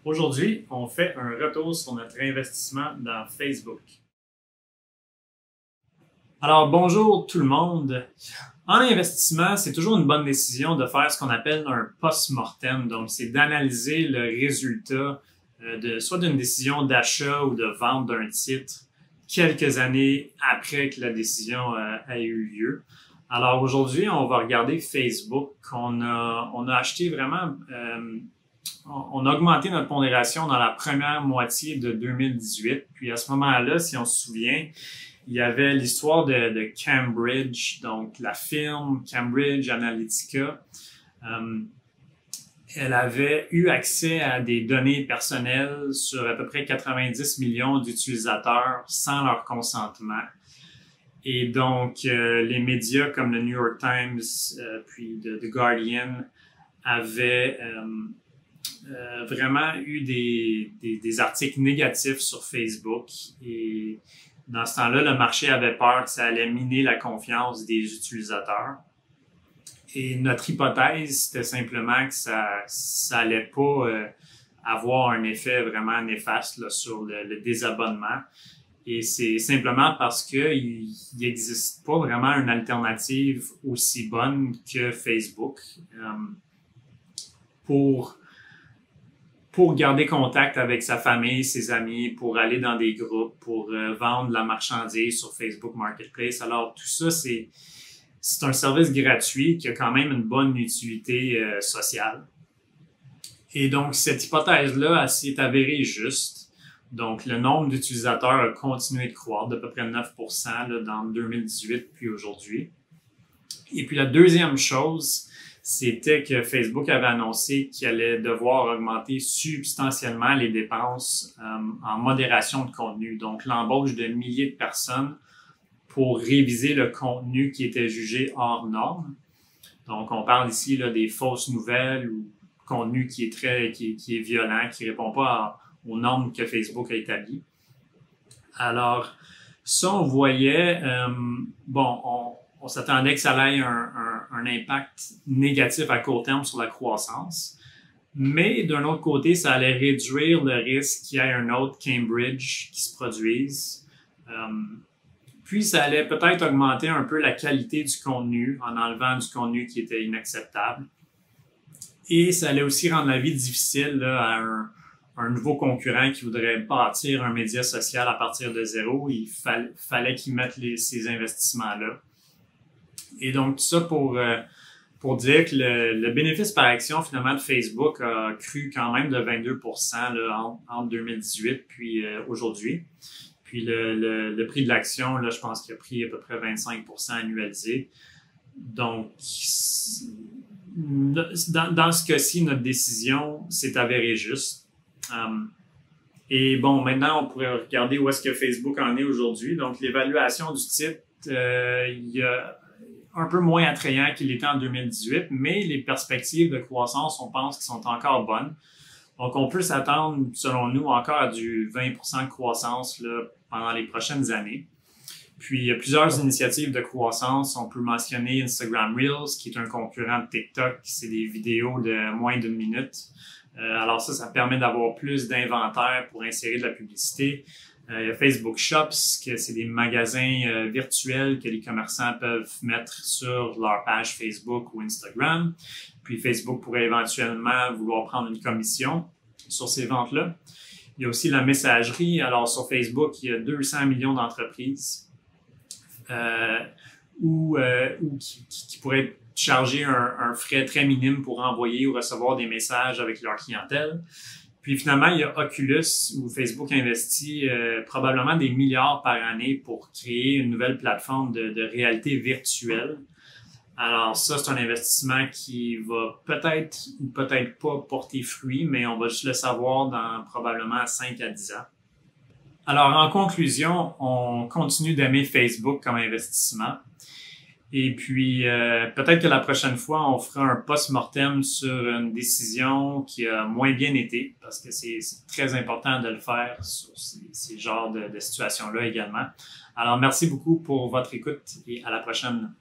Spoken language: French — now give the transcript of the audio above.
Aujourd'hui, on fait un retour sur notre investissement dans Facebook. Alors, bonjour tout le monde. En investissement, c'est toujours une bonne décision de faire ce qu'on appelle un post-mortem. Donc, c'est d'analyser le résultat soit d'une décision d'achat ou de vente d'un titre quelques années après que la décision a eu lieu. Alors, aujourd'hui, on va regarder Facebook. On a acheté vraiment... on a augmenté notre pondération dans la première moitié de 2018. Puis à ce moment-là, si on se souvient, il y avait l'histoire de Cambridge, donc la firme Cambridge Analytica. Elle avait eu accès à des données personnelles sur à peu près 90 millions d'utilisateurs sans leur consentement. Et donc, les médias comme le New York Times, puis The Guardian avaient vraiment eu des articles négatifs sur Facebook. Et dans ce temps-là, le marché avait peur que ça allait miner la confiance des utilisateurs. Et notre hypothèse, c'était simplement que ça allait pas avoir un effet vraiment néfaste là, sur le désabonnement. Et c'est simplement parce qu'il n'existe pas vraiment une alternative aussi bonne que Facebook pour garder contact avec sa famille, ses amis, pour aller dans des groupes, pour vendre la marchandise sur Facebook Marketplace. Alors, tout ça, c'est un service gratuit qui a quand même une bonne utilité sociale. Et donc, cette hypothèse-là, elle s'est avérée juste. Donc, le nombre d'utilisateurs a continué de croître d'à peu près 9% là, dans 2018 puis aujourd'hui. Et puis, la deuxième chose, c'était que Facebook avait annoncé qu'il allait devoir augmenter substantiellement les dépenses en modération de contenu. Donc, l'embauche de milliers de personnes pour réviser le contenu qui était jugé hors norme. Donc, on parle ici là, des fausses nouvelles ou contenu qui est violent, qui ne répond pas aux normes que Facebook a établies. Alors, ça, on voyait, on s'attendait que ça ait un impact négatif à court terme sur la croissance. Mais d'un autre côté, ça allait réduire le risque qu'il y ait un autre Cambridge qui se produise. Puis, ça allait peut-être augmenter un peu la qualité du contenu en enlevant du contenu qui était inacceptable. Et ça allait aussi rendre la vie difficile là, à un nouveau concurrent qui voudrait bâtir un média social à partir de zéro. Il fallait qu'il mette ces investissements-là. Et donc, tout ça pour dire que le bénéfice par action, finalement, de Facebook a cru quand même de 22% là, entre 2018 puis aujourd'hui. Puis le prix de l'action, là, je pense qu'il a pris à peu près 25% annualisé. Donc, dans ce cas-ci, notre décision s'est avérée juste. Et bon, maintenant, on pourrait regarder où est-ce que Facebook en est aujourd'hui. Donc, l'évaluation du titre, il y a un peu moins attrayant qu'il était en 2018, mais les perspectives de croissance, on pense, qu'ils sont encore bonnes. Donc, on peut s'attendre, selon nous, encore à du 20% de croissance là, pendant les prochaines années. Puis, il y a plusieurs initiatives de croissance. On peut mentionner Instagram Reels, qui est un concurrent de TikTok. C'est des vidéos de moins d'une minute. Alors ça permet d'avoir plus d'inventaire pour insérer de la publicité. Il y a Facebook Shops, que c'est des magasins virtuels que les commerçants peuvent mettre sur leur page Facebook ou Instagram. Puis Facebook pourrait éventuellement vouloir prendre une commission sur ces ventes-là. Il y a aussi la messagerie. Alors sur Facebook, il y a 200 millions d'entreprises qui pourraient charger un frais très minime pour envoyer ou recevoir des messages avec leur clientèle. Puis finalement, il y a Oculus, où Facebook investit probablement des milliards par année pour créer une nouvelle plateforme de réalité virtuelle. Alors ça, c'est un investissement qui va peut-être ou peut-être pas porter fruit, mais on va juste le savoir dans probablement 5 à 10 ans. Alors en conclusion, on continue d'aimer Facebook comme investissement. Et puis, peut-être que la prochaine fois, on fera un post-mortem sur une décision qui a moins bien été, parce que c'est très important de le faire sur ces genres de situations-là également. Alors, merci beaucoup pour votre écoute et à la prochaine.